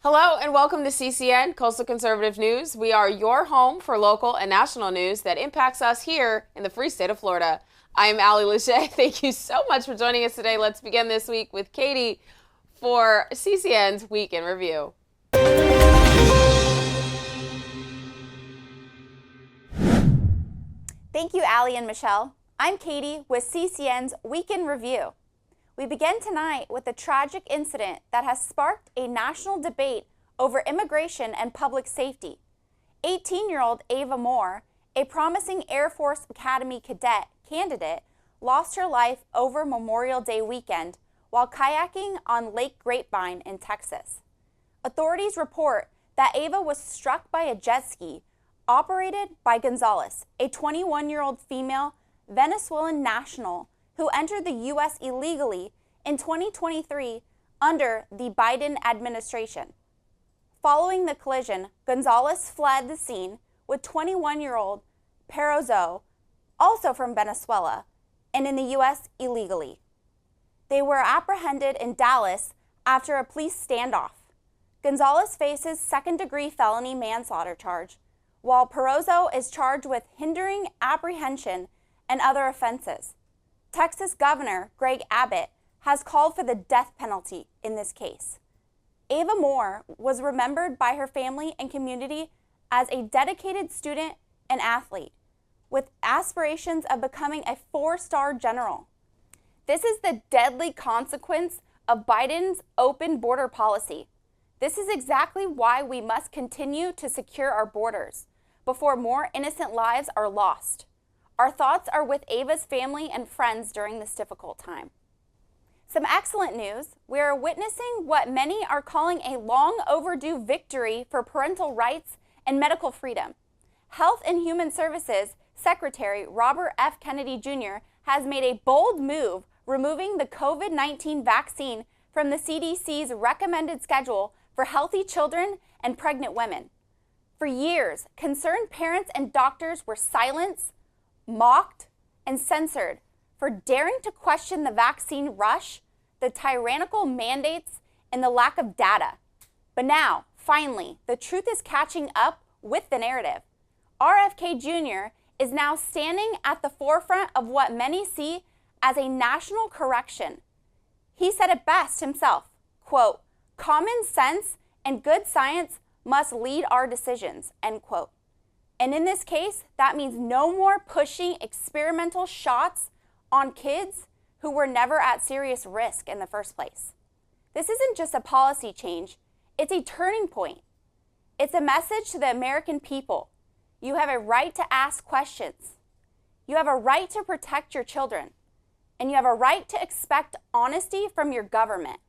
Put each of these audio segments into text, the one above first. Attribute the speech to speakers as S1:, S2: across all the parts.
S1: Hello and welcome to CCN, Coastal Conservative News. We are your home for local and national news that impacts us here in the free state of Florida. I am Allie Lachey. Thank you so much for joining us today. Let's begin this week with Katie for CCN's Week in Review.
S2: Thank you, Allie and Michelle. I'm Katie with CCN's Week in Review. We begin tonight with a tragic incident that has sparked a national debate over immigration and public safety. 18-year-old Ava Moore, a promising Air Force Academy cadet candidate, lost her life over Memorial Day weekend while kayaking on Lake Grapevine in Texas. Authorities report that Ava was struck by a jet ski operated by Gonzalez, a 21-year-old female Venezuelan national who entered the U.S. illegally in 2023 under the Biden administration. Following the collision, Gonzalez fled the scene with 21-year-old Perozo, also from Venezuela, and in the U.S. illegally. They were apprehended in Dallas after a police standoff. Gonzalez faces second-degree felony manslaughter charge, while Perozo is charged with hindering apprehension and other offenses. Texas Governor Greg Abbott has called for the death penalty in this case. Ava Moore was remembered by her family and community as a dedicated student and athlete, with aspirations of becoming a 4-star general. This is the deadly consequence of Biden's open border policy. This is exactly why we must continue to secure our borders before more innocent lives are lost. Our thoughts are with Ava's family and friends during this difficult time. Some excellent news. We are witnessing what many are calling a long overdue victory for parental rights and medical freedom. Health and Human Services Secretary Robert F. Kennedy Jr. has made a bold move, removing the COVID-19 vaccine from the CDC's recommended schedule for healthy children and pregnant women. For years, concerned parents and doctors were silenced, mocked, and censored for daring to question the vaccine rush, the tyrannical mandates, and the lack of data. But now, finally, the truth is catching up with the narrative. RFK Jr. is now standing at the forefront of what many see as a national correction. He said it best himself, quote, "Common sense and good science must lead our decisions," end quote. And in this case, that means no more pushing experimental shots on kids who were never at serious risk in the first place. This isn't just a policy change, it's a turning point. It's a message to the American people. You have a right to ask questions. You have a right to protect your children. And you have a right to expect honesty from your government.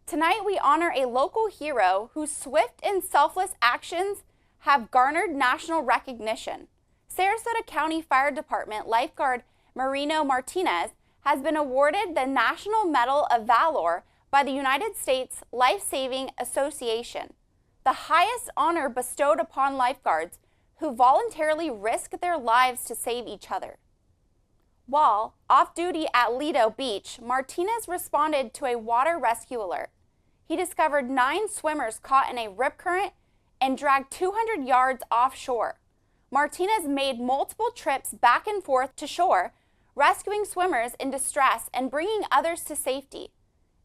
S2: Tonight, we honor a local hero whose swift and selfless actions have garnered national recognition. Sarasota County Fire Department lifeguard Marino Martinez has been awarded the National Medal of Valor by the United States Life-Saving Association, the highest honor bestowed upon lifeguards who voluntarily risk their lives to save each other. While off duty at Lido Beach, Martinez responded to a water rescue alert. He discovered 9 swimmers caught in a rip current and dragged 200 yards offshore. Martinez made multiple trips back and forth to shore, rescuing swimmers in distress and bringing others to safety.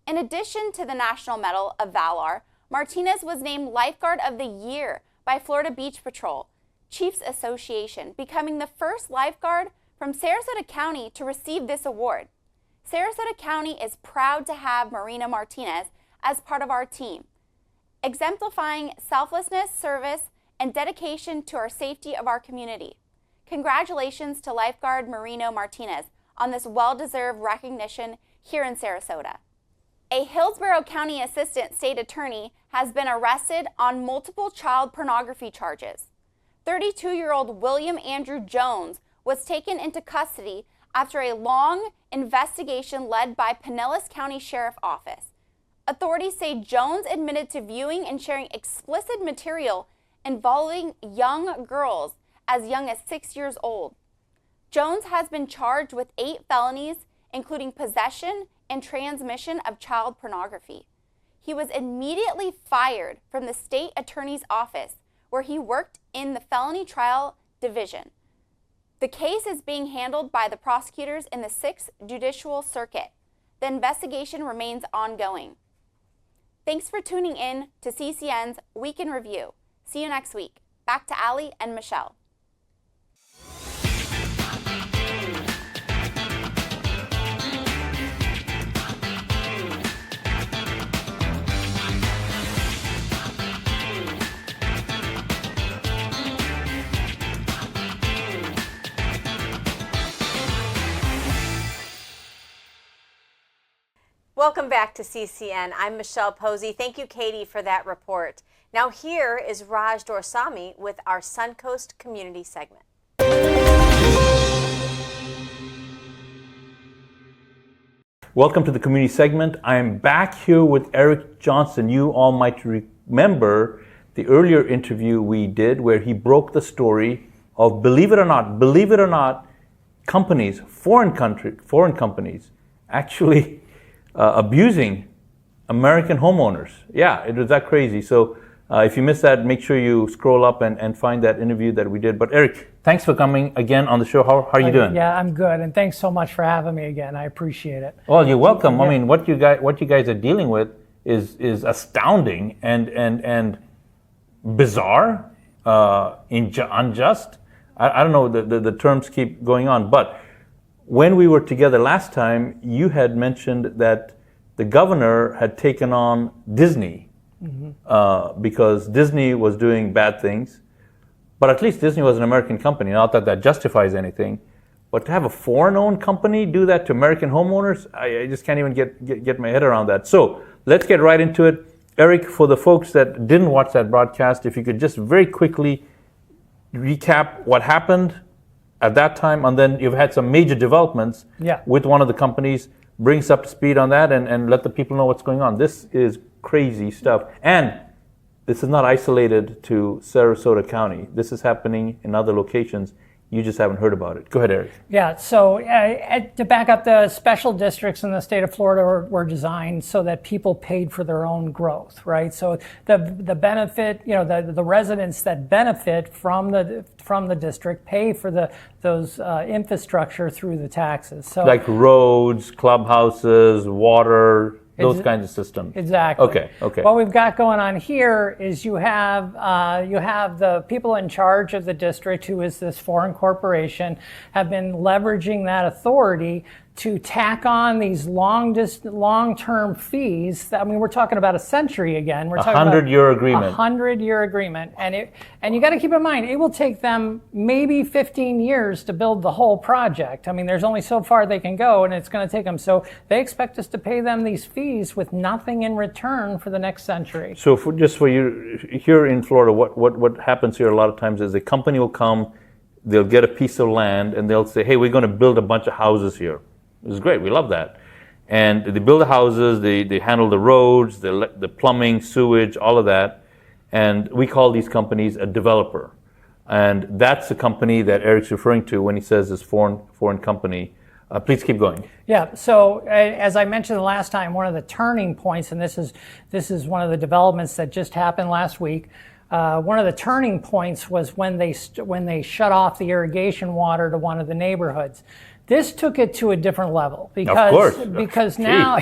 S2: In addition to the National Medal of Valor, Martinez was named Lifeguard of the Year by Florida Beach Patrol Chiefs Association, becoming the first lifeguard from Sarasota County to receive this award. Sarasota County is proud to have Marino Martinez as part of our team, exemplifying selflessness, service, and dedication to our safety of our community. Congratulations to lifeguard Marino Martinez on this well-deserved recognition here in Sarasota. A Hillsborough County Assistant State Attorney has been arrested on multiple child pornography charges. 32-year-old William Andrew Jones was taken into custody after a long investigation led by Pinellas County Sheriff Office. Authorities say Jones admitted to viewing and sharing explicit material involving young girls as young as 6 years old. Jones has been charged with 8 felonies, including possession and transmission of child pornography. he was immediately fired from the state attorney's office where he worked in the felony trial division. The case is being handled by the prosecutors in the 6th Judicial Circuit. The investigation remains ongoing. Thanks for tuning in to CCN's Week in Review. See you next week. Back to Allie and Michelle.
S3: Welcome back to CCN. I'm Michelle Posey. Thank you, Katie, for that report. Now here is Raj Dorsami with our Suncoast Community segment.
S4: Welcome to the community segment. I am back here with Eric Johnson. You all might remember the earlier interview we did where he broke the story of, believe it or not, companies, foreign companies, actually abusing American homeowners. Yeah, it was that crazy. So if you missed that, make sure you scroll up and find that interview that we did. But Eric, thanks for coming again on the show. How are you doing?
S5: Yeah, I'm good, and thanks so much for having me again. I appreciate it.
S4: Well, you're welcome. Yeah. I mean, what you guys are dealing with is astounding and bizarre, unjust. I don't know, the terms keep going on, but when we were together last time, you had mentioned that the governor had taken on Disney because Disney was doing bad things. But at least Disney was an American company. Not that that justifies anything. But to have a foreign-owned company do that to American homeowners, I just can't even get my head around that. So let's get right into it. Eric, for the folks that didn't watch that broadcast, if you could just very quickly recap what happened at that time, and then you've had some major developments with one of the companies. Bring us up to speed on that and let the people know what's going on. This is crazy stuff. And this is not isolated to Sarasota County. This is happening in other locations. You just haven't heard about it. Go ahead, Eric.
S5: Yeah, so to back up, the special districts in the state of Florida were designed so that people paid for their own growth, right? So the benefit, the residents that benefit from the district pay for those infrastructure through the taxes. So
S4: like roads, clubhouses, water, those kinds of systems.
S5: Exactly.
S4: Okay.
S5: What we've got going on here is you have the people in charge of the district, who is this foreign corporation, have been leveraging that authority to tack on these long-term fees. We're talking about a century again. We're talking about
S4: 100-year agreement.
S5: 100-year agreement, and you got to keep in mind, it will take them maybe 15 years to build the whole project. I mean, there's only so far they can go, and it's going to take them. So they expect us to pay them these fees with nothing in return for the next century.
S4: So for you here in Florida, what happens here a lot of times is a company will come, they'll get a piece of land, and they'll say, hey, we're going to build a bunch of houses here. It's great. We love that. And they build the houses, they handle the roads, the plumbing, sewage, all of that. And we call these companies a developer. And that's the company that Eric's referring to when he says this foreign company. Please keep going.
S5: Yeah. So as I mentioned the last time, one of the turning points, and this is one of the developments that just happened last week. One of the turning points was when they shut off the irrigation water to one of the neighborhoods. This took it to a different level because now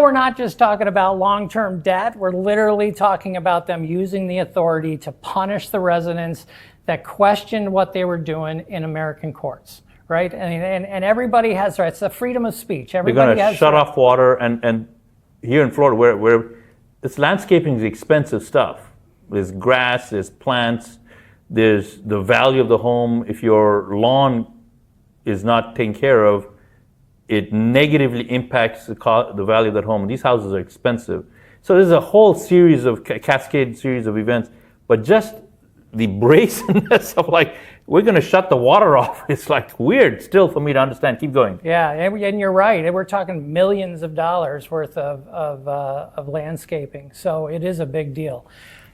S5: we're not just talking about long-term debt. We're literally talking about them using the authority to punish the residents that questioned what they were doing in American courts, right? And everybody has rights. It's the freedom of speech. Everybody
S4: They're going to shut off water, and here in Florida, where this landscaping is expensive stuff. There's grass, there's plants, there's the value of the home. If your lawn is not taken care of, it negatively impacts the value of that home. These houses are expensive. So there's a whole series of cascade series of events, but just the brazenness of we're going to shut the water off. It's weird still for me to understand. Keep going.
S5: Yeah, and you're right. We're talking millions of dollars worth of landscaping. So it is a big deal.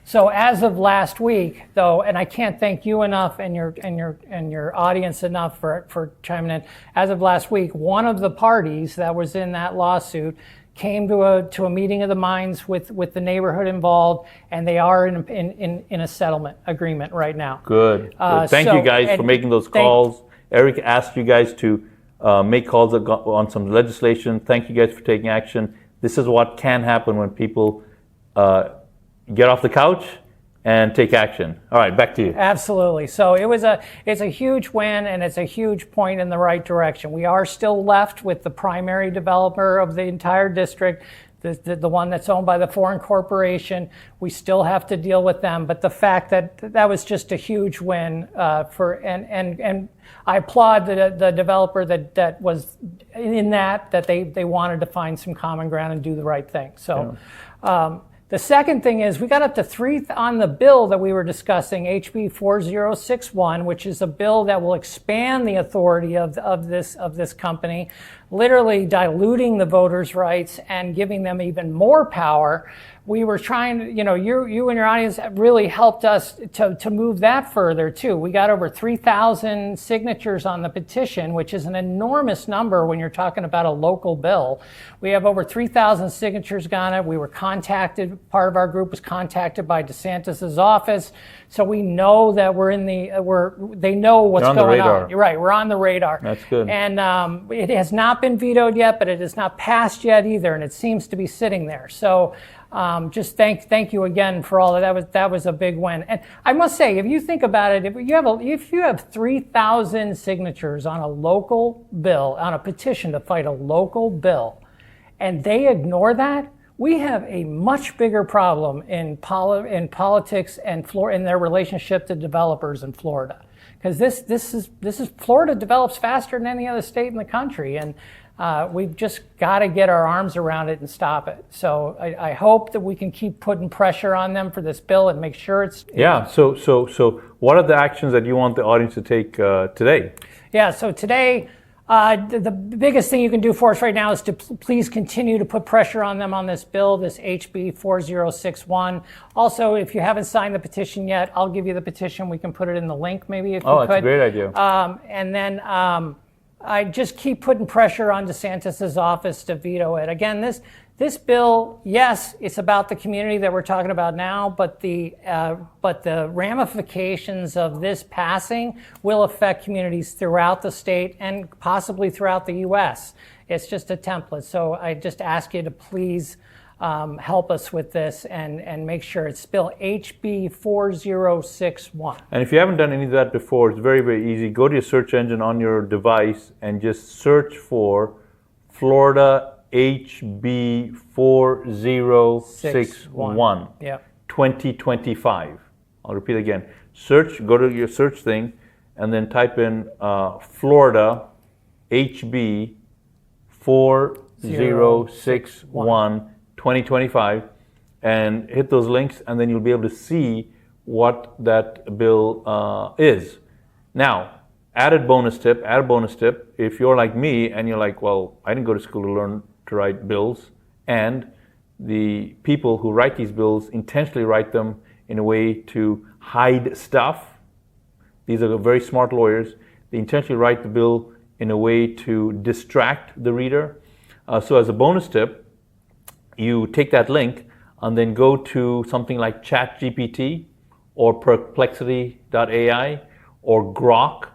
S5: So as of last week, though, and I can't thank you enough and your audience enough for chiming in. As of last week, one of the parties that was in that lawsuit came to a meeting of the minds with the neighborhood involved, and they are in a settlement agreement right now.
S4: Good. Thank you guys for making those calls. Eric asked you guys to make calls on some legislation. Thank you guys for taking action. This is what can happen when people get off the couch and take action. All right, back to you.
S5: Absolutely. So it's a huge win, and it's a huge point in the right direction. We are still left with the primary developer of the entire district, the one that's owned by the foreign corporation. We still have to deal with them, but the fact that was just a huge win and I applaud the developer that was in that they wanted to find some common ground and do the right thing. So. Yeah. The second thing is we got up to 3 on the bill that we were discussing, HB 4061, which is a bill that will expand the authority of this company, literally diluting the voters' rights and giving them even more power. We were trying to, you and your audience really helped us to move that further too. We got over 3,000 signatures on the petition, which is an enormous number when you're talking about a local bill. We have over 3,000 signatures on it. We were contacted, part of our group was contacted by DeSantis's office. So we know that they know what's going on. You're right, we're on the radar.
S4: That's good.
S5: And it has not been vetoed yet, but it has not passed yet either, and it seems to be sitting there. So just thank you again for all of that. That was a big win. And I must say, if you think about it, if you have 3,000 signatures on a local bill, on a petition to fight a local bill, and they ignore that, we have a much bigger problem in politics and in their relationship to developers in Florida. Because this is Florida develops faster than any other state in the country, and we've just got to get our arms around it and stop it. So I hope that we can keep putting pressure on them for this bill and make sure it's.
S4: Yeah. So what are the actions that you want the audience to take today?
S5: Yeah. So today, the biggest thing you can do for us right now is to please continue to put pressure on them on this bill, this HB 4061. Also, if you haven't signed the petition yet, I'll give you the petition. We can put it in the link maybe if you could.
S4: Oh, that's a great idea.
S5: And then I just keep putting pressure on DeSantis's office to veto it. Again, this bill, yes, it's about the community that we're talking about now, but the ramifications of this passing will affect communities throughout the state and possibly throughout the U.S. It's just a template. So I just ask you to please help us with this and make sure it's bill HB 4061.
S4: And if you haven't done any of that before, it's very, very easy. Go to your search engine on your device and just search for Florida HB 4061 2025. I'll repeat again. Go to your search thing and then type in Florida HB 4061 2025 and hit those links, and then you'll be able to see what that bill is. Now, added bonus tip, if you're like me and you're like, well, I didn't go to school to learn to write bills, and the people who write these bills intentionally write them in a way to hide stuff. These are very smart lawyers. They intentionally write the bill in a way to distract the reader. So as a bonus tip, you take that link and then go to something like ChatGPT or Perplexity.ai or Grok,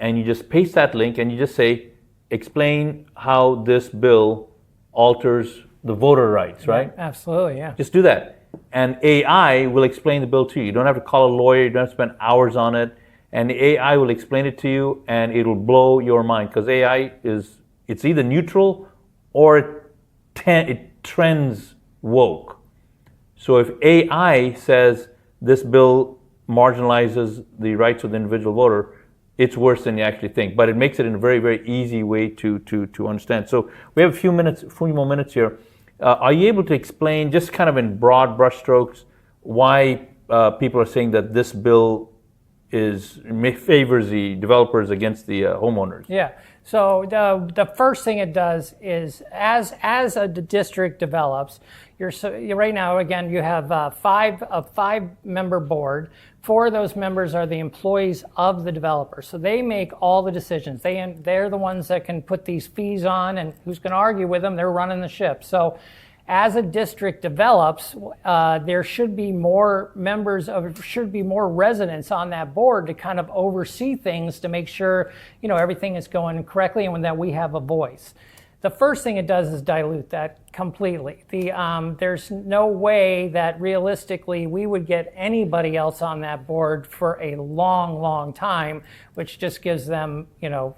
S4: and you just paste that link and you just say, explain how this bill alters the voter rights, right?
S5: Yeah, absolutely, yeah.
S4: Just do that. And AI will explain the bill to you. You don't have to call a lawyer, you don't have to spend hours on it, and the AI will explain it to you and it'll blow your mind, because AI it's either neutral or it trends woke. So if AI says this bill marginalizes the rights of the individual voter, it's worse than you actually think. But it makes it in a very, very easy way to understand. So we have a few more minutes here. Are you able to explain, just kind of in broad brushstrokes, why people are saying that this bill favors the developers against the homeowners?
S5: Yeah. So the first thing it does is, as a district develops, right now, again, you have a 5-member board. 4 of those members are the employees of the developer. So they make all the decisions. They're the ones that can put these fees on, and who's going to argue with them? They're running the ship. So as a district develops, there should be more residents on that board to kind of oversee things to make sure, everything is going correctly and that we have a voice. The first thing it does is dilute that completely. There's no way that realistically we would get anybody else on that board for a long, long time, which just gives them,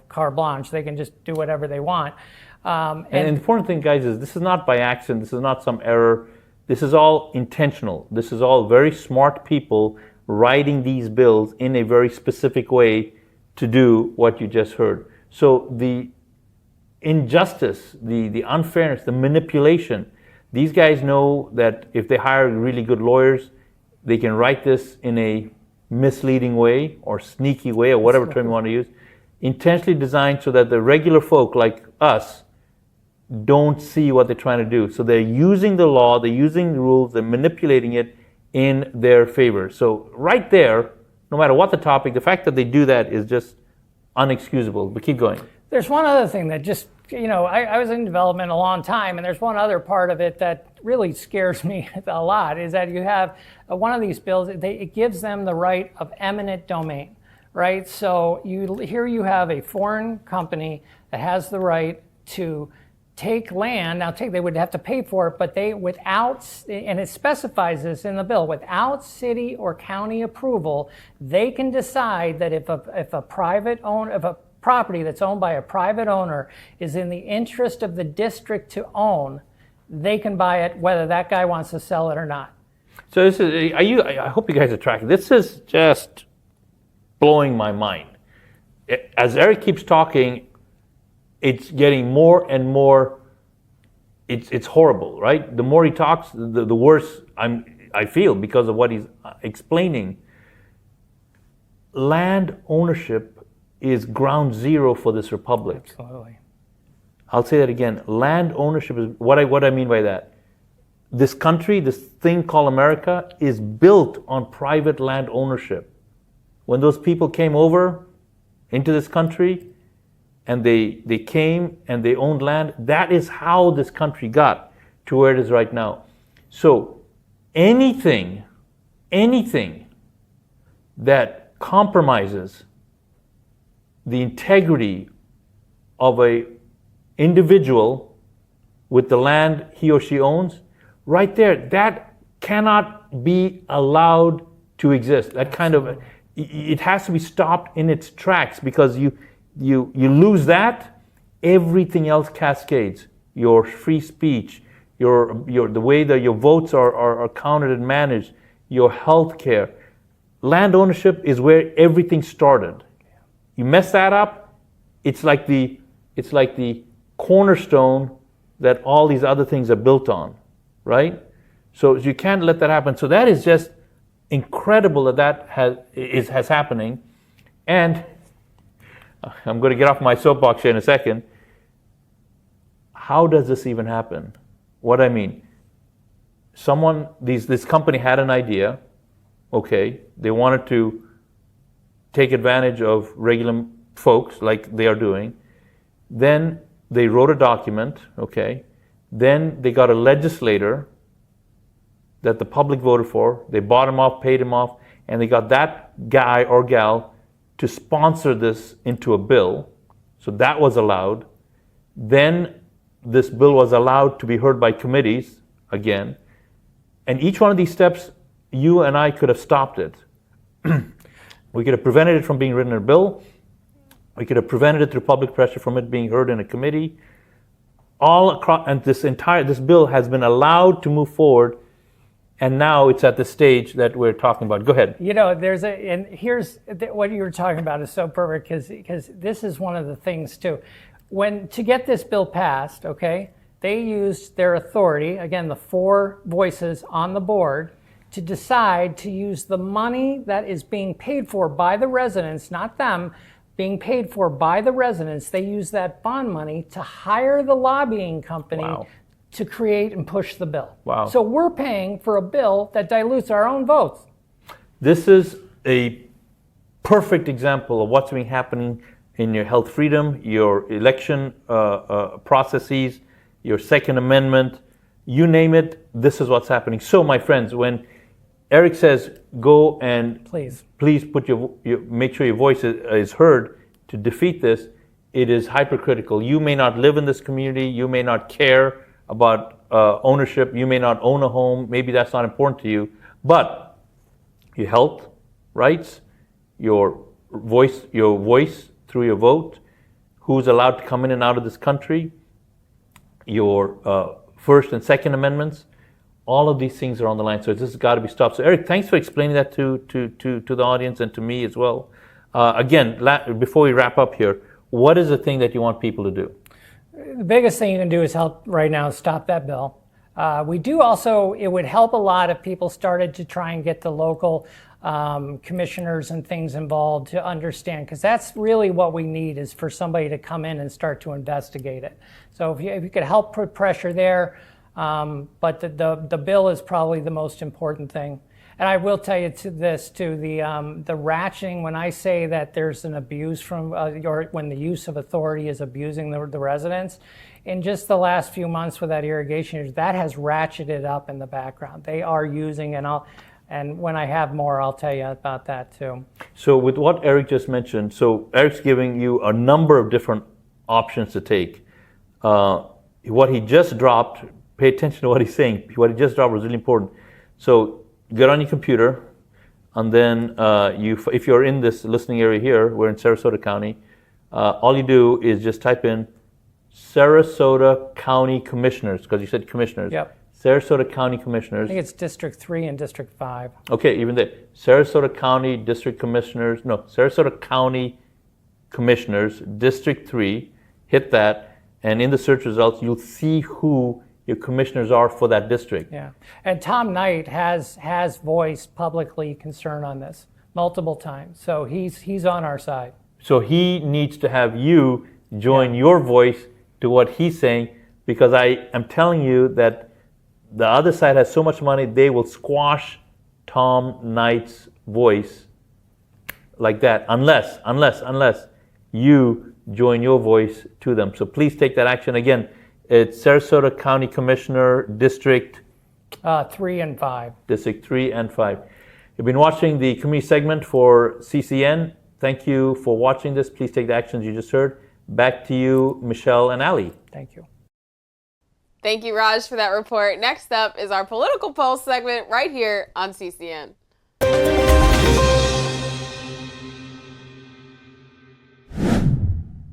S5: carte blanche. They can just do whatever they want.
S4: And the important thing, guys, is this is not by accident. This is not some error. This is all intentional. This is all very smart people writing these bills in a very specific way to do what you just heard. So the injustice, the unfairness, the manipulation, these guys know that if they hire really good lawyers, they can write this in a misleading way or sneaky way or whatever term you want to use, intentionally designed so that the regular folk like us don't see what they're trying to do. So they're using the law, they're using the rules, they're manipulating it in their favor. So right there, no matter what the topic, the fact that they do that is just unexcusable. But keep going.
S5: There's one other thing that just, I was in development a long time, and there's one other part of it that really scares me a lot, is that you have one of these bills, it gives them the right of eminent domain, right? So here you have a foreign company that has the right to take land. Now, they would have to pay for it, but and it specifies this in the bill, without city or county approval, they can decide that if a property that's owned by a private owner is in the interest of the district to own, they can buy it whether that guy wants to sell it or not.
S4: So I hope you guys are tracking. This is just blowing my mind. As Eric keeps talking, it's getting more and more, it's horrible, right? The more he talks, the worse I feel because of what he's explaining. Land ownership is ground zero for this republic.
S5: Absolutely.
S4: I'll say that again. Land ownership is what I mean by that. This country, this thing called America, is built on private land ownership. When those people came over into this country and they came and they owned land, that is how this country got to where it is right now. So anything that compromises the integrity of a individual with the land he or she owns, right there, that cannot be allowed to exist. That kind of, it has to be stopped in its tracks, because you lose that, everything else cascades. Your free speech, the way that your votes are counted and managed, your health care. Land ownership is where everything started. You mess that up, it's like the cornerstone that all these other things are built on, right? So you can't let that happen. So that is just incredible that has happening. And I'm going to get off my soapbox here in a second. How does this even happen? What I mean, this company had an idea. Okay, they wanted to take advantage of regular folks like they are doing. Then they wrote a document, okay. Then they got a legislator that the public voted for. They bought him off, paid him off, and they got that guy or gal to sponsor this into a bill. So that was allowed. Then this bill was allowed to be heard by committees again. And each one of these steps, you and I could have stopped it. We could have prevented it from being written in a bill. We could have prevented it through public pressure from it being heard in a committee. All across, and this bill has been allowed to move forward, and now it's at the stage that we're talking about. Go ahead.
S5: What you were talking about is so perfect, because this is one of the things too. To get this bill passed, okay, they used their authority, again, the 4 voices on the board, to decide to use the money that is being paid for by the residents, not them, being paid for by the residents. They use that bond money to hire the lobbying company to create and push the bill.
S4: Wow.
S5: So we're paying for a bill that dilutes our own votes.
S4: This is a perfect example of what's been happening in your health freedom, your election processes, your Second Amendment, you name it, this is what's happening. So, my friends, when Eric says go and please put your make sure your voice is heard to defeat this, it is hypercritical. You may not live in this community, you may not care about ownership, you may not own a home, maybe that's not important to you, but your health rights, your voice through your vote, who's allowed to come in and out of this country, your First and Second Amendments, all of these things are on the line. So this has got to be stopped. So Eric, thanks for explaining that to the audience and to me as well. Again, before we wrap up here, what is the thing that you want people to do?
S5: The biggest thing you can do is help right now stop that bill. We do also, it would help a lot if people started to try and get the local commissioners and things involved to understand, because that's really what we need, is for somebody to come in and start to investigate it. So if you could help put pressure there, but the bill is probably the most important thing. And I will tell you the ratcheting, when I say that there's an abuse from, when the use of authority is abusing the residents, in just the last few months with that irrigation, that has ratcheted up in the background. They are using, and when I have more, I'll tell you about that too. So
S4: with what Eric just mentioned, so Eric's giving you a number of different options to take. What he just dropped, pay attention to what he's saying. What he just dropped was really important. So get on your computer, and then if you're in this listening area here, we're in Sarasota County, all you do is just type in Sarasota County Commissioners, because you said commissioners.
S5: Yep.
S4: Sarasota County Commissioners.
S5: I think it's District 3 and District 5.
S4: Okay, even there. Sarasota County District Commissioners, no, Sarasota County Commissioners, District 3, hit that, and in the search results, you'll see who your commissioners are for that district.
S5: Yeah, and Tom Knight has voiced publicly concern on this multiple times, so he's on our side.
S4: So he needs to have you join your voice to what he's saying, because I am telling you that the other side has so much money, they will squash Tom Knight's voice like that, unless you join your voice to them. So please take that action. Again, it's Sarasota County Commissioner, District
S5: 3 and 5.
S4: District 3 and 5. You've been watching the community segment for CCN. Thank you for watching this. Please take the actions you just heard. Back to you, Michelle and Ali.
S5: Thank you.
S1: Thank you, Raj, for that report. Next up is our political pulse segment right here on CCN.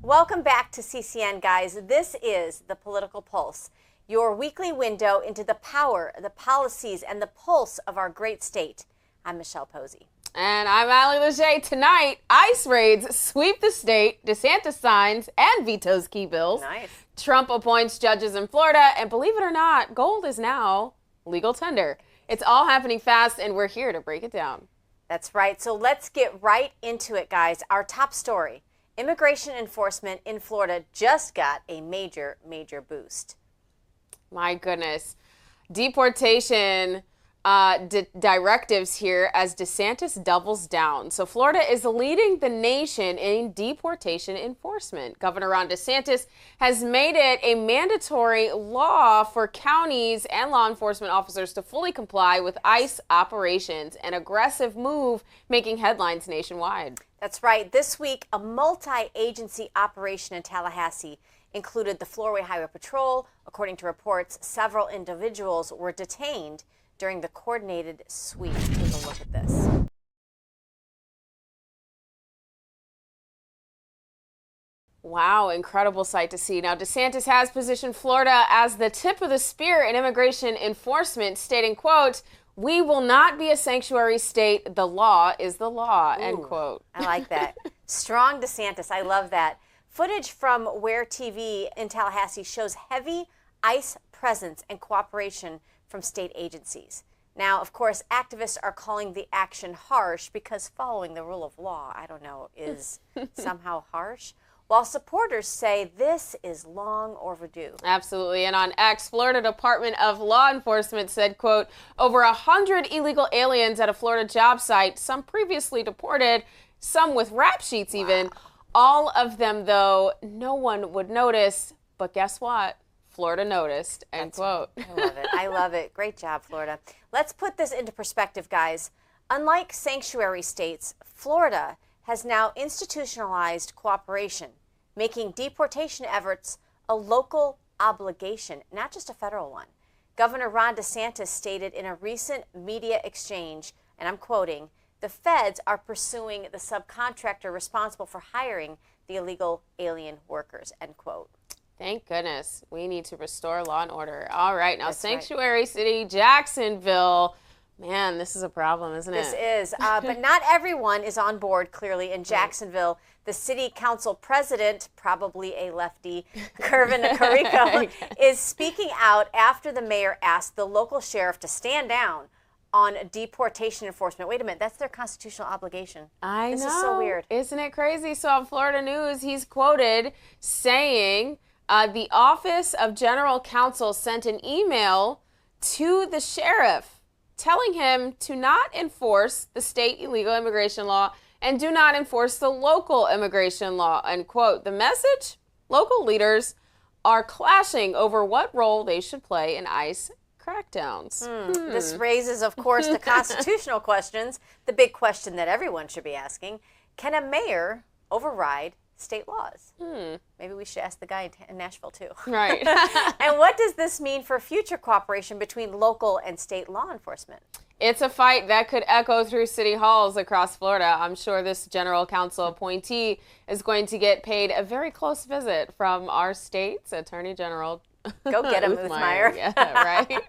S3: Welcome back to CCN, guys. This is the Political Pulse, your weekly window into the power, the policies, and the pulse of our great state. I'm Michelle Posey.
S1: And I'm Ali Lejay. Tonight, ICE raids sweep the state, DeSantis signs and vetoes key bills.
S3: Nice.
S1: Trump appoints judges in Florida, and believe it or not, gold is now legal tender. It's all happening fast, and we're here to break it down.
S3: That's right. So let's get right into it, guys. Our top story: immigration enforcement in Florida just got a major boost.
S1: My goodness. Deportation directives here as DeSantis doubles down. So Florida is leading the nation in deportation enforcement. Governor Ron DeSantis has made it a mandatory law for counties and law enforcement officers to fully comply with ICE operations, an aggressive move making headlines nationwide.
S3: That's right. This week, a multi-agency operation in Tallahassee included the Florida Highway Patrol. According to reports, several individuals were detained during the coordinated sweep. Take a look at this.
S1: Wow, incredible sight to see. Now, DeSantis has positioned Florida as the tip of the spear in immigration enforcement, stating, quote, "We will not be a sanctuary state. The law is the law," end quote.
S3: I like that. Strong DeSantis. I love that. Footage from Where TV in Tallahassee shows heavy ICE presence and cooperation from state agencies. Now, of course, activists are calling the action harsh because following the rule of law, I don't know, is somehow harsh, while supporters say this is long overdue.
S1: Absolutely. And on X, Florida Department of Law Enforcement said, quote, over 100 illegal aliens at a Florida job site, some previously deported, some with rap sheets even. All of them, though, no one would notice. But guess what? Florida noticed, end quote.
S3: I love it. I love it. Great job, Florida. Let's put this into perspective, guys. Unlike sanctuary states, Florida has now institutionalized cooperation, making deportation efforts a local obligation, not just a federal one. Governor Ron DeSantis stated in a recent media exchange, and I'm quoting, the feds are pursuing the subcontractor responsible for hiring the illegal alien workers, end quote.
S1: Thank goodness. We need to restore law and order. All right, now
S3: That's
S1: Sanctuary City, Jacksonville. Man, this is a problem, isn't it?
S3: This is, but not everyone is on board, clearly, in Jacksonville. The city council president, probably a lefty, Kervin Carico, is speaking out after the mayor asked the local sheriff to stand down on deportation enforcement. Wait a minute, that's their constitutional obligation.
S1: I know.
S3: This is so weird.
S1: Isn't it crazy? So on Florida News, he's quoted saying, the Office of General Counsel sent an email to the sheriff telling him to not enforce the state illegal immigration law and do not enforce the local immigration law, end quote. The message? Local leaders are clashing over what role they should play in ICE crackdowns.
S3: This raises, of course, the constitutional questions, the big question that everyone should be asking. Can a mayor override state laws? Maybe we should ask the guy in Nashville, too.
S1: Right.
S3: And what does this mean for future cooperation between local and state law enforcement?
S1: It's a fight that could echo through city halls across Florida. I'm sure this general counsel appointee is going to get paid a very close visit from our state's attorney general.
S3: Go get him, Uthmeyer.
S1: Yeah, right.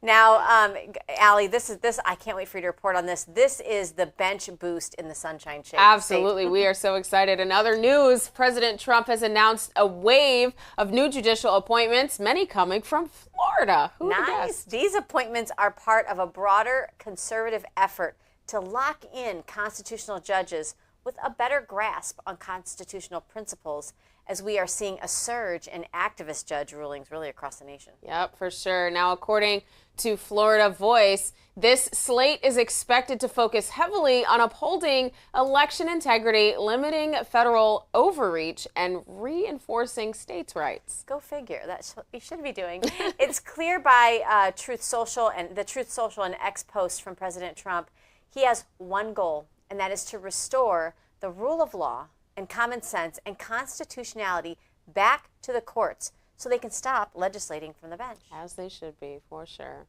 S3: Now, Allie, this I can't wait for you to report on this. This is the bench boost in the Sunshine State.
S1: Absolutely. We are so excited. In other news, President Trump has announced a wave of new judicial appointments, many coming from Florida. Who would've guessed?
S3: These appointments are part of a broader conservative effort to lock in constitutional judges with a better grasp on constitutional principles, as we are seeing a surge in activist judge rulings really across the nation.
S1: Yep, for sure. Now, according to Florida Voice, this slate is expected to focus heavily on upholding election integrity, limiting federal overreach, and reinforcing states' rights.
S3: Go figure. That's what we should be doing. It's clear by Truth Social and the Truth Social and X posts from President Trump, he has one goal, and that is to restore the rule of law and common sense and constitutionality back to the courts so they can stop legislating from the bench.
S1: As they should be, for sure.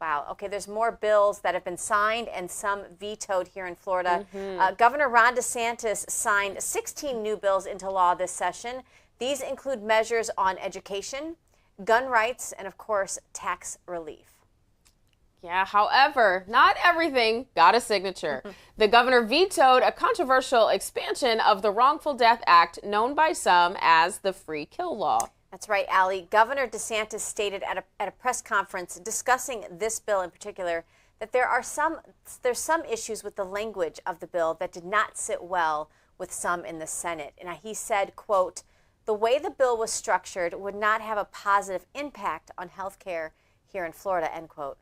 S3: Wow. Okay, there's more bills that have been signed and some vetoed here in Florida. Governor Ron DeSantis signed 16 new bills into law this session. These include measures on education, gun rights, and, of course, tax relief.
S1: Yeah, however, not everything got a signature. The governor vetoed a controversial expansion of the Wrongful Death Act, known by some as the Free Kill Law.
S3: That's right, Allie. Governor DeSantis stated at a press conference discussing this bill in particular that there's some issues with the language of the bill that did not sit well with some in the Senate. And he said, quote, the way the bill was structured would not have a positive impact on health care here in Florida, end quote.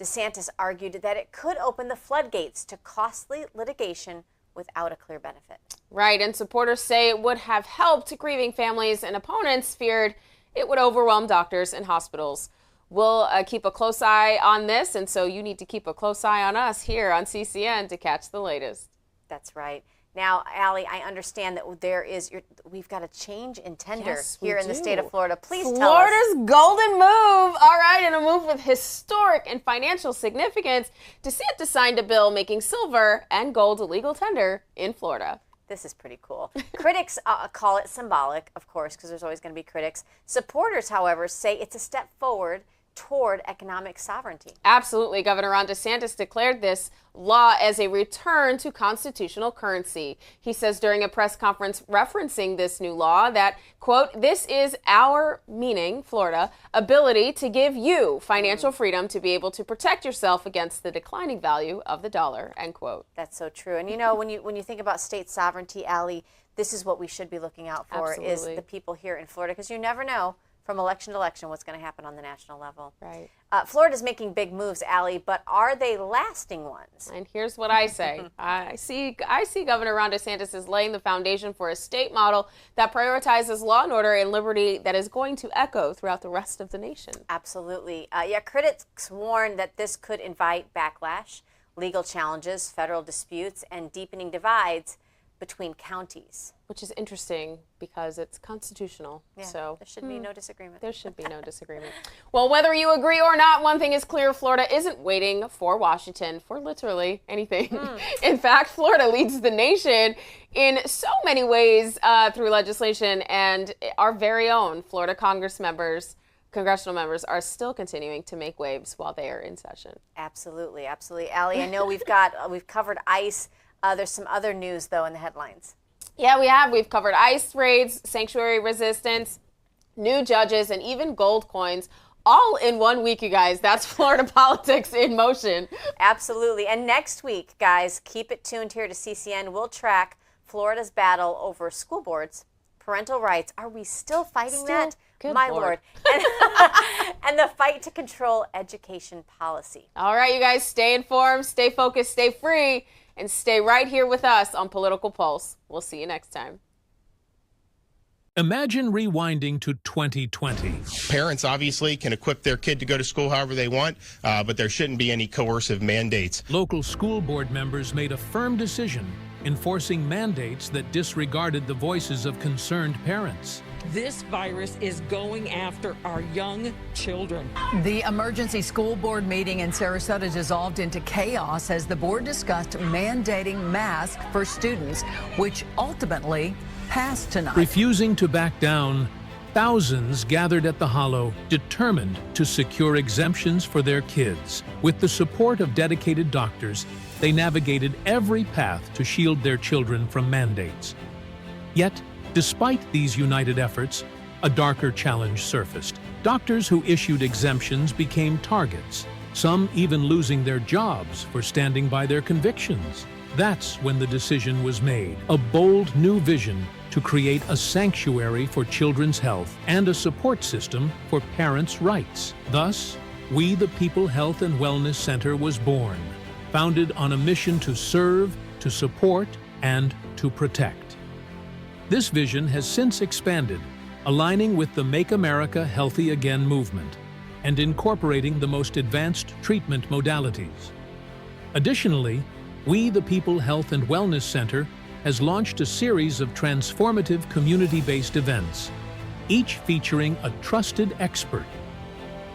S3: DeSantis argued that it could open the floodgates to costly litigation without a clear benefit.
S1: Right, and supporters say it would have helped grieving families, and opponents feared it would overwhelm doctors and hospitals. We'll keep a close eye on this, and so you need to keep a close eye on us here on CCN to catch the latest.
S3: That's right. Now, Allie, I understand that we've got a change in tender here in the state of Florida. Please tell us.
S1: Florida's golden move. All right, in a move with historic and financial significance, DeSantis signed a bill making silver and gold legal tender in Florida.
S3: This is pretty cool. Critics call it symbolic, of course, because there's always going to be critics. Supporters, however, say it's a step forward toward economic sovereignty.
S1: Absolutely. Governor Ron DeSantis declared this law as a return to constitutional currency. He says during a press conference referencing this new law that, quote, "This is our," meaning Florida, "ability to give you financial freedom to be able to protect yourself against the declining value of the dollar," end quote.
S3: That's so true. And you know, when you think about state sovereignty, Allie, this is what we should be looking out for.
S1: Absolutely.
S3: Is the people here in Florida, because you never know from election to election what's going to happen on the national level.
S1: Right.
S3: Florida's making big moves, Allie, but are they lasting ones?
S1: And here's what I say. I see Governor Ron DeSantis is laying the foundation for a state model that prioritizes law and order and liberty that is going to echo throughout the rest of the nation.
S3: Absolutely. Yeah, critics warn that this could invite backlash, legal challenges, federal disputes, and deepening divides between counties.
S1: Which is interesting because it's constitutional.
S3: Yeah,
S1: so
S3: there should be no disagreement.
S1: There should be no disagreement. Well, whether you agree or not, one thing is clear. Florida isn't waiting for Washington for literally anything. In fact, Florida leads the nation in so many ways through legislation, and our very own Florida congressional members are still continuing to make waves while they are in session.
S3: Absolutely, absolutely. Allie, I know we've covered ICE. There's some other news, though, in the headlines.
S1: Yeah, we have. We've covered ICE raids, sanctuary resistance, new judges, and even gold coins, all in 1 week, you guys. That's Florida politics in motion.
S3: Absolutely. And next week, guys, keep it tuned here to CCN. We'll track Florida's battle over school boards, parental rights. Are we still fighting that?
S1: Good
S3: My
S1: Lord.
S3: Lord. And the fight to control education policy.
S1: All right, you guys, stay informed, stay focused, stay free, and stay right here with us on Political Pulse. We'll see you next time.
S6: Imagine rewinding to 2020.
S7: Parents obviously can equip their kid to go to school however they want, but there shouldn't be any coercive mandates.
S6: Local school board members made a firm decision enforcing mandates that disregarded the voices of concerned parents.
S8: This virus is going after our young children.
S9: The emergency school board meeting in Sarasota dissolved into chaos as the board discussed mandating masks for students, which ultimately passed tonight.
S6: Refusing to back down, thousands gathered at the Hollow, determined to secure exemptions for their kids. With the support of dedicated doctors, they navigated every path to shield their children from mandates. Yet, despite these united efforts, a darker challenge surfaced. Doctors who issued exemptions became targets, some even losing their jobs for standing by their convictions. That's when the decision was made, a bold new vision to create a sanctuary for children's health and a support system for parents' rights. Thus, We the People Health and Wellness Center was born, founded on a mission to serve, to support, and to protect. This vision has since expanded, aligning with the Make America Healthy Again movement and incorporating the most advanced treatment modalities. Additionally, We the People Health and Wellness Center has launched a series of transformative community-based events, each featuring a trusted expert.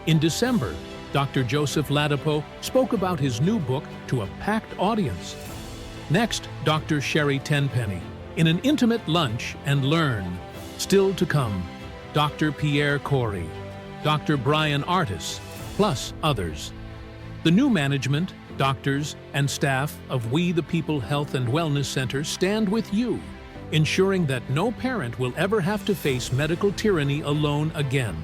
S6: In December, Dr. Joseph Ladapo spoke about his new book to a packed audience. Next, Dr. Sherry Tenpenny, in an intimate lunch and learn. Still to come, Dr. Pierre Corey, Dr. Brian Artis, plus others. The new management, doctors, and staff of We the People Health and Wellness Center stand with you, ensuring that no parent will ever have to face medical tyranny alone again.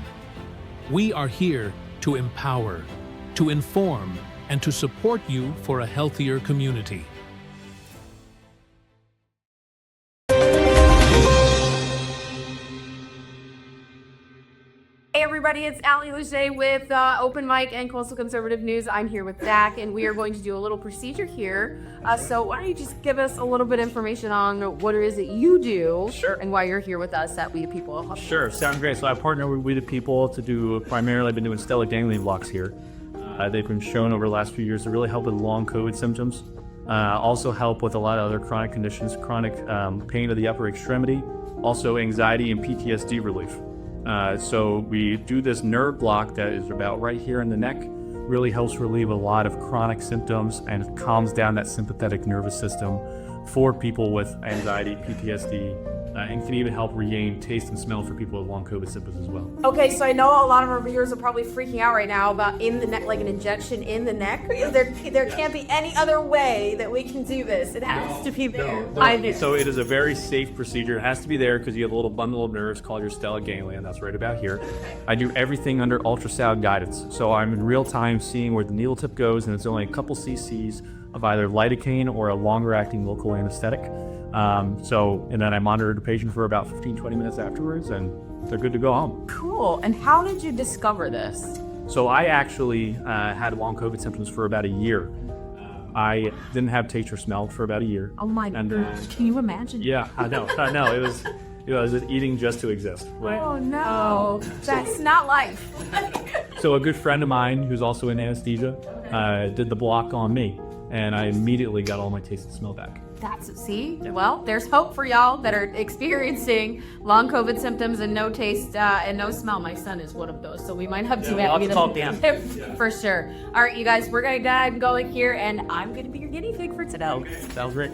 S6: We are here to empower, to inform, and to support you for a healthier community.
S10: Hey everybody, it's Ali Leger with Open Mic and Coastal Conservative News. I'm here with Zach, and we are going to do a little procedure here. So why don't you just give us a little bit of information on what it is that you do,
S11: Sure.
S10: and why you're here with us at We the People.
S11: Sure, sounds great. So I partner with We the People to do primarily, I've been doing stellate ganglion blocks here. They've been shown over the last few years to really help with long COVID symptoms. Also help with a lot of other chronic conditions, chronic pain of the upper extremity, also anxiety and PTSD relief. So we do this nerve block that is about right here in the neck, really helps relieve a lot of chronic symptoms and calms down that sympathetic nervous system. for people with anxiety, PTSD, and can even help regain taste and smell for people with long COVID symptoms as well.
S10: Okay, so I know a lot of our viewers are probably freaking out right now about in the neck, like an injection in the neck. There can't be any other way that we can do this. It has to be there.
S11: So it is a very safe procedure. It has to be there because you have a little bundle of nerves called your stellate ganglion. That's right about here. I do everything under ultrasound guidance. So I'm in real time seeing where the needle tip goes, and it's only a couple cc's of either lidocaine or a longer acting local anesthetic. And then I monitor the patient for about 15-20 minutes afterwards, and they're good to go home.
S10: Cool. And how did you discover this?
S11: So I actually had long COVID symptoms for about a year. I didn't have taste or smell for about a year.
S10: Oh my God. Can you imagine?
S11: Yeah, I know. It was eating just to exist. Right?
S10: Oh no, that's not life.
S11: So a good friend of mine who's also in anesthesia did the block on me, and I immediately got all my taste and smell back.
S10: Well, there's hope for y'all that are experiencing long COVID symptoms and no taste and no smell. My son is one of those, so we might have to
S11: talk to him.
S10: For sure. All right, you guys, we're gonna get going here, and I'm gonna be your guinea pig for today.
S11: Okay, sounds great.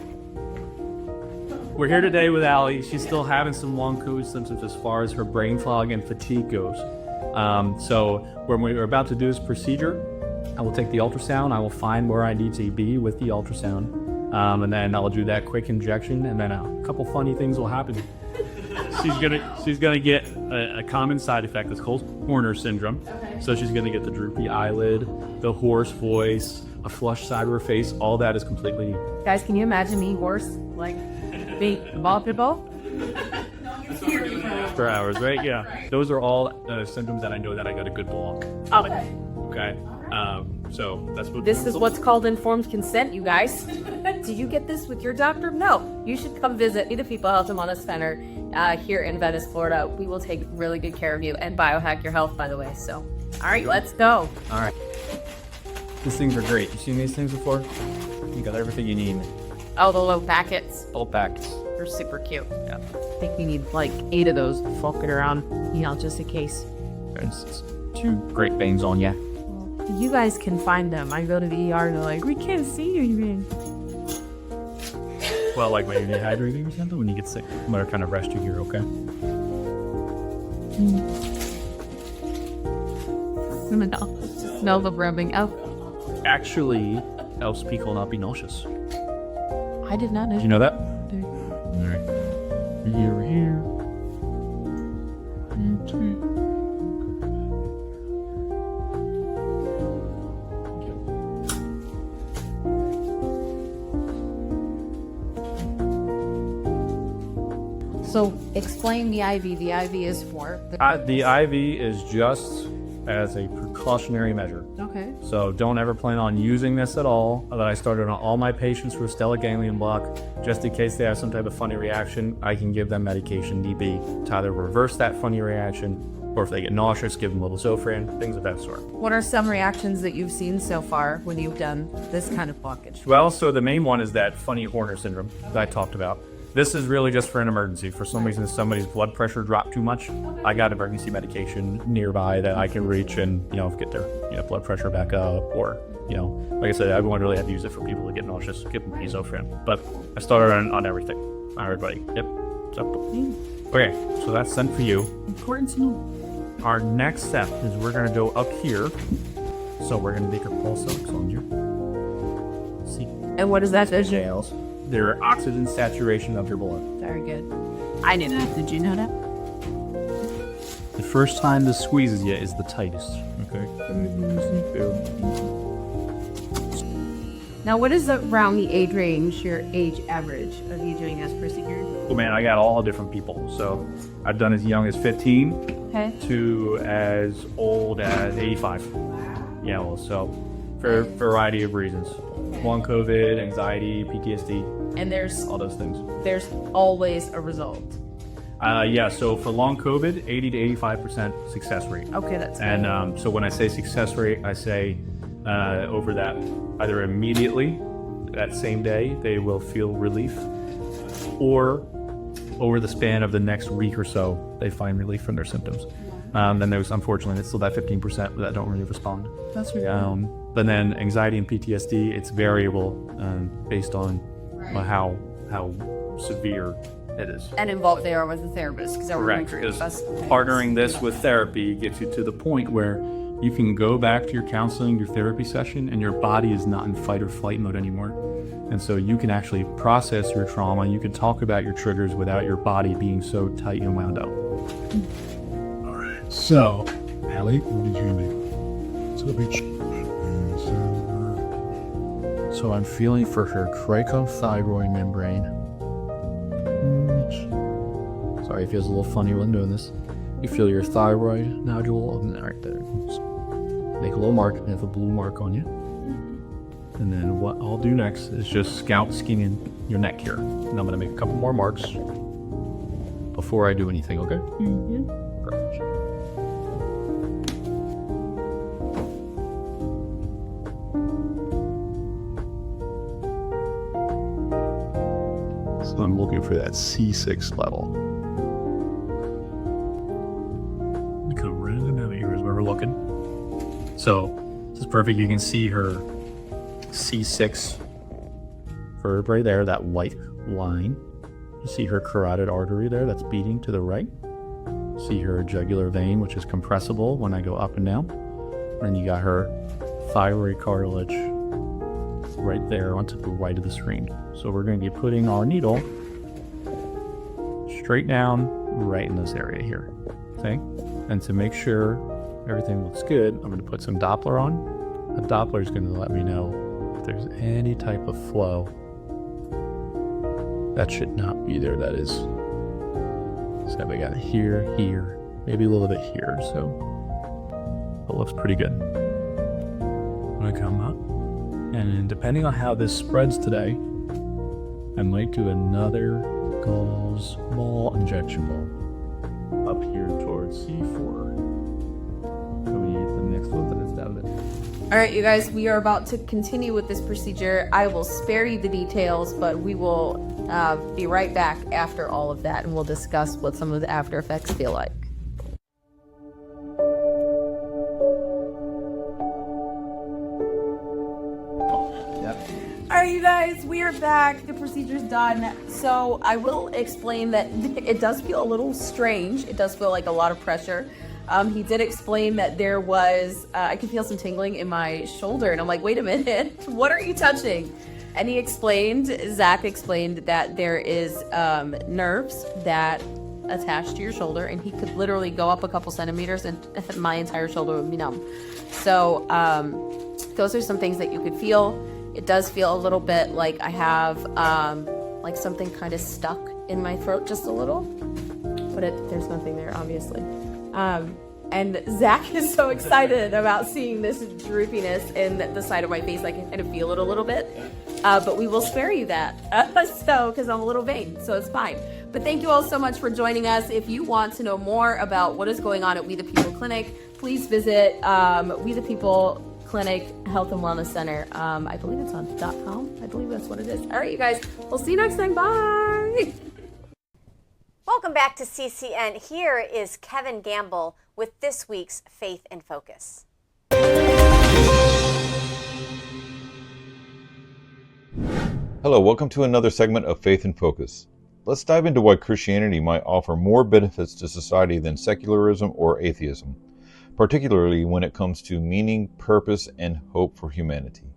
S11: We're here today with Allie. She's still having some long COVID symptoms as far as her brain fog and fatigue goes. So when we're about to do this procedure, I will take the ultrasound. I will find where I need to be with the ultrasound. And then I'll do that quick injection, and then a couple funny things will happen. She's gonna get a common side effect that's called Horner syndrome. Okay. So she's gonna get the droopy eyelid, the hoarse voice, a flushed side of her face. All that is completely new.
S10: Guys, can you imagine me hoarse, like being multiple?
S11: For hours, right? Yeah. Those are all symptoms that I know that I got a good block.
S10: Okay.
S11: Okay. So that's what
S10: this is what's called informed consent, you guys. Do you get this with your doctor? No. You should come visit the People Health and Wellness Center here in Venice, Florida. We will take really good care of you and biohack your health, by the way. So, all right, let's go.
S11: All right. These things are great. You seen these things before? You got everything you need.
S10: Oh, the little packets.
S11: Little packets.
S10: They're super cute.
S11: Yeah.
S10: I think we need like 8 of those floating around, just in case.
S11: There's 2 great veins on you.
S10: You guys can find them. I go to the ER and they're like, we can't see you even.
S11: Well, like when you're dehydrating or something, when you get sick, I'm gonna kind of rest you here, okay?
S10: Smell the rubbing. Oh.
S11: Actually helps people not be nauseous.
S10: I did not know.
S11: Did you know that? All right. Here.
S10: So explain the IV. The IV is for?
S11: The IV is just as a precautionary measure.
S10: Okay.
S11: So don't ever plan on using this at all. That I started on all my patients for stellate ganglion block, just in case they have some type of funny reaction. I can give them medication DB to either reverse that funny reaction, or if they get nauseous, give them a little Zofran, things of that sort.
S10: What are some reactions that you've seen so far when you've done this kind of blockage?
S11: Well, so the main one is that funny Horner syndrome that I talked about. This is really just for an emergency. For some reason, somebody's blood pressure dropped too much, I got emergency medication nearby that I can reach and, get their blood pressure back up. Or, like I said, I won't really have to use it for people that get nauseous, give them Zofran. But I started on everything. On everybody. Yep. Okay, so that's sent for you.
S10: Important to know.
S11: Our next step is we're going to go up here. So we're going to make your pulse oximeter. See.
S10: And what does that do?
S11: Jails. Their oxygen saturation of your blood.
S10: Very good. I knew that. Did you know that?
S11: The first time this squeezes you is the tightest. Okay.
S10: Now, what is around the age range, your age average of you doing this procedure?
S11: Oh man, I got all different people. So I've done as young as 15 to as old as 85. Yeah, well, so for a variety of reasons. Long COVID, anxiety, PTSD.
S10: And there's
S11: all those things.
S10: There's always a result.
S11: Yeah, so for long COVID, 80 to 85% success rate.
S10: Okay, that's good.
S11: And so when I say success rate, I say over that, either immediately, that same day, they will feel relief, or over the span of the next week or so, they find relief from their symptoms. Then there's, unfortunately, it's still that 15% that don't really respond.
S10: That's really
S11: But then anxiety and PTSD, it's variable based on how how severe it is.
S10: And involved they are with a therapist, because
S11: Correct, because partnering this with therapy gets you to the point where you can go back to your counseling, your therapy session, and your body is not in fight or flight mode anymore. And so you can actually process your trauma. You can talk about your triggers without your body being so tight and wound up.
S12: All right. So, Allie, what did you make?
S11: So I'm feeling for her cricothyroid membrane. Sorry, it feels a little funny when doing this. You feel your thyroid nodule right there. So make a little mark and have a blue mark on you. And then what I'll do next is just scalp skinning your neck here. And I'm gonna make a couple more marks before I do anything, okay?
S10: Mm-hmm.
S11: Perfect.
S12: So I'm looking for that C6 level.
S11: Come right in there. Here's where we're looking. So this is perfect. You can see her C6 vertebrae there, that white line. You see her carotid artery there that's beating to the right. See her jugular vein, which is compressible when I go up and down. And you got her thyroid cartilage right there onto the right of the screen. So we're going to be putting our needle straight down right in this area here. Okay? And to make sure everything looks good, I'm going to put some Doppler on. The Doppler is going to let me know if there's any type of flow that should not be there. That is, so we got it here, here, maybe a little bit here. So it looks pretty good. I'm going to come up, and depending on how this spreads today, I might do another gauze ball injection ball up here towards C4. So we need the next one that is down there.
S10: All right, you guys, we are about to continue with this procedure. I will spare you the details, but we will be right back after all of that, and we'll discuss what some of the after effects feel like. All right, you guys, we are back. The procedure's done. So I will explain that it does feel a little strange. It does feel like a lot of pressure. He did explain that there was, I could feel some tingling in my shoulder, and I'm like, wait a minute, what are you touching? And he explained, Zach explained that there is nerves that attach to your shoulder, and he could literally go up a couple centimeters and my entire shoulder would be numb. So those are some things that you could feel. It does feel a little bit like I have like something kind of stuck in my throat just a little, but there's nothing there, obviously. And Zach is so excited about seeing this droopiness in the side of my face. I can kind of feel it a little bit, but we will spare you that. So, because I'm a little vain, so it's fine. But thank you all so much for joining us. If you want to know more about what is going on at We the People Clinic, please visit We the People Clinic Health and Wellness Center. I believe it's on .com. I believe that's what it is. All right, you guys, we'll see you next time. Bye.
S3: Welcome back to CCN. Here is Kevin Gamble with this week's Faith in Focus.
S13: Hello, welcome to another segment of Faith in Focus. Let's dive into why Christianity might offer more benefits to society than secularism or atheism, particularly when it comes to meaning, purpose, and hope for humanity.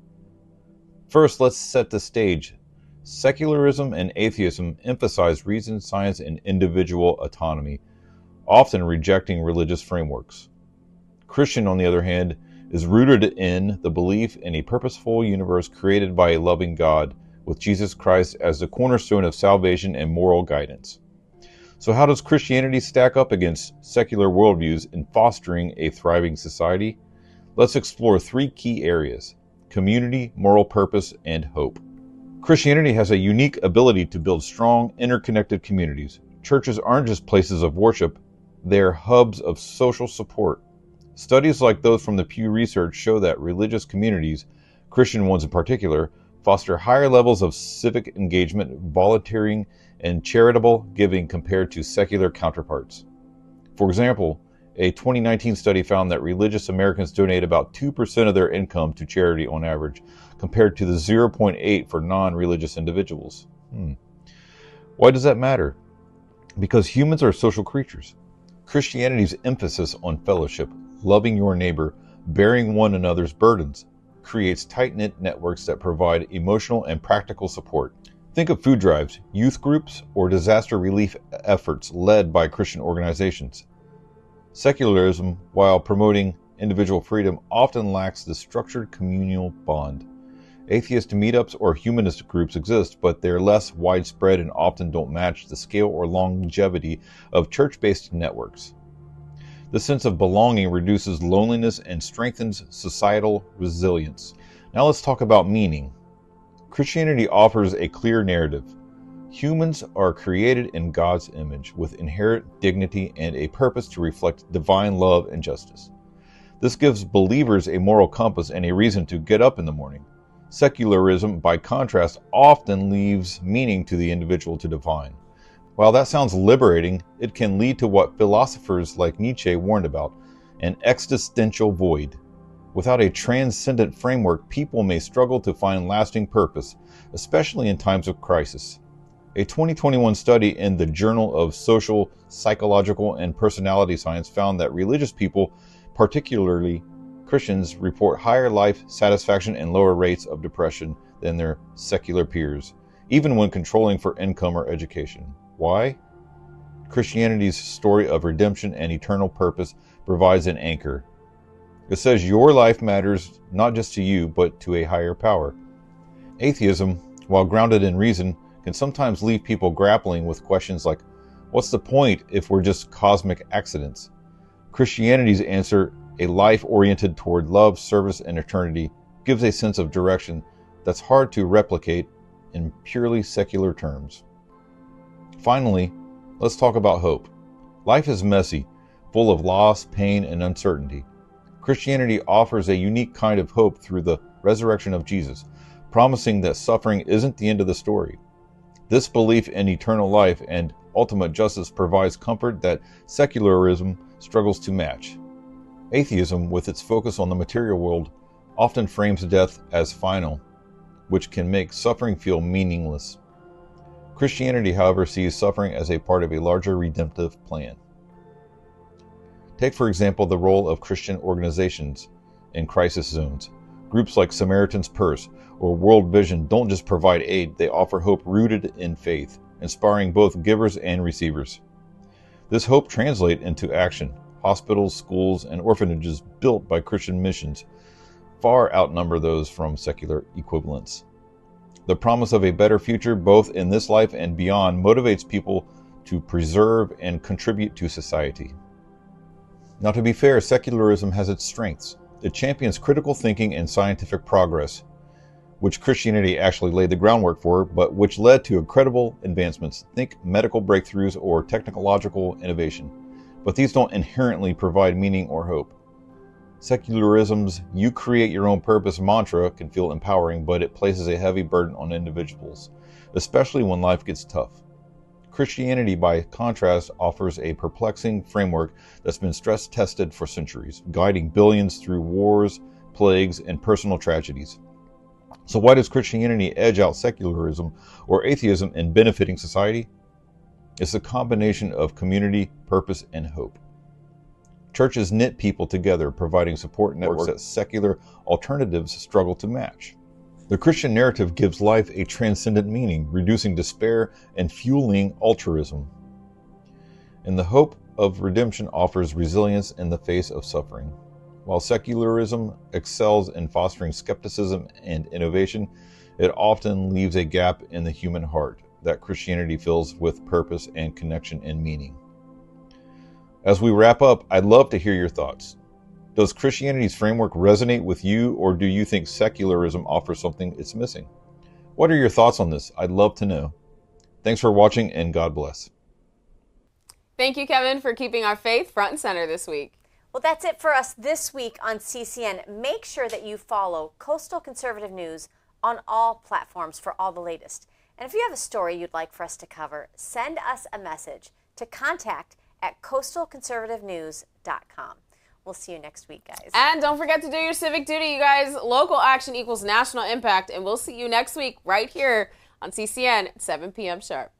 S13: First, let's set the stage. Secularism and atheism emphasize reason, science, and individual autonomy, often rejecting religious frameworks. Christian, on the other hand, is rooted in the belief in a purposeful universe created by a loving God, with Jesus Christ as the cornerstone of salvation and moral guidance. So how does Christianity stack up against secular worldviews in fostering a thriving society? Let's explore three key areas: community, moral purpose, and hope. Christianity has a unique ability to build strong, interconnected communities. Churches aren't just places of worship, they're hubs of social support. Studies like those from the Pew Research show that religious communities, Christian ones in particular, foster higher levels of civic engagement, volunteering, and charitable giving compared to secular counterparts. For example, a 2019 study found that religious Americans donate about 2% of their income to charity on average, compared to the 0.8% for non-religious individuals. Why does that matter? Because humans are social creatures. Christianity's emphasis on fellowship, loving your neighbor, bearing one another's burdens, creates tight-knit networks that provide emotional and practical support. Think of food drives, youth groups, or disaster relief efforts led by Christian organizations. Secularism, while promoting individual freedom, often lacks the structured communal bond. Atheist meetups or humanist groups exist, but they're less widespread and often don't match the scale or longevity of church-based networks. The sense of belonging reduces loneliness and strengthens societal resilience. Now let's talk about meaning. Christianity offers a clear narrative. Humans are created in God's image with inherent dignity and a purpose to reflect divine love and justice. This gives believers a moral compass and a reason to get up in the morning. Secularism, by contrast, often leaves meaning to the individual to define. While that sounds liberating, it can lead to what philosophers like Nietzsche warned about, an existential void. Without a transcendent framework, people may struggle to find lasting purpose, especially in times of crisis. A 2021 study in the Journal of Social, Psychological, and Personality Science found that religious people, particularly Christians, report higher life satisfaction and lower rates of depression than their secular peers, even when controlling for income or education. Why? Christianity's story of redemption and eternal purpose provides an anchor. It says your life matters not just to you, but to a higher power. Atheism, while grounded in reason, can sometimes leave people grappling with questions like, what's the point if we're just cosmic accidents? Christianity's answer, a life oriented toward love, service, and eternity, gives a sense of direction that's hard to replicate in purely secular terms. Finally, let's talk about hope. Life is messy, full of loss, pain, and uncertainty. Christianity offers a unique kind of hope through the resurrection of Jesus, promising that suffering isn't the end of the story. This belief in eternal life and ultimate justice provides comfort that secularism struggles to match. Atheism, with its focus on the material world, often frames death as final, which can make suffering feel meaningless. Christianity, however, sees suffering as a part of a larger redemptive plan. Take, for example, the role of Christian organizations in crisis zones. Groups like Samaritan's Purse or World Vision don't just provide aid, they offer hope rooted in faith, inspiring both givers and receivers. This hope translates into action. Hospitals, schools, and orphanages built by Christian missions far outnumber those from secular equivalents. The promise of a better future, both in this life and beyond, motivates people to preserve and contribute to society. Now, to be fair, secularism has its strengths. It champions critical thinking and scientific progress, which Christianity actually laid the groundwork for, but which led to incredible advancements. Think medical breakthroughs or technological innovation. But these don't inherently provide meaning or hope. Secularism's "you create your own purpose" mantra can feel empowering, but it places a heavy burden on individuals, especially when life gets tough. Christianity, by contrast, offers a perplexing framework that's been stress-tested for centuries, guiding billions through wars, plagues, and personal tragedies. So why does Christianity edge out secularism or atheism in benefiting society? It's a combination of community, purpose, and hope. Churches knit people together, providing support networks that secular alternatives struggle to match. The Christian narrative gives life a transcendent meaning, reducing despair and fueling altruism. And the hope of redemption offers resilience in the face of suffering. While secularism excels in fostering skepticism and innovation, it often leaves a gap in the human heart that Christianity fills with purpose and connection and meaning. As we wrap up, I'd love to hear your thoughts. Does Christianity's framework resonate with you, or do you think secularism offers something it's missing? What are your thoughts on this? I'd love to know. Thanks for watching, and God bless.
S1: Thank you, Kevin, for keeping our faith front and center this week.
S3: Well, that's it for us this week on CCN. Make sure that you follow Coastal Conservative News on all platforms for all the latest. And if you have a story you'd like for us to cover, send us a message to contact@coastalconservativenews.com. We'll see you next week, guys.
S1: And don't forget to do your civic duty, you guys. Local action equals national impact. And we'll see you next week right here on CCN at 7 p.m. sharp.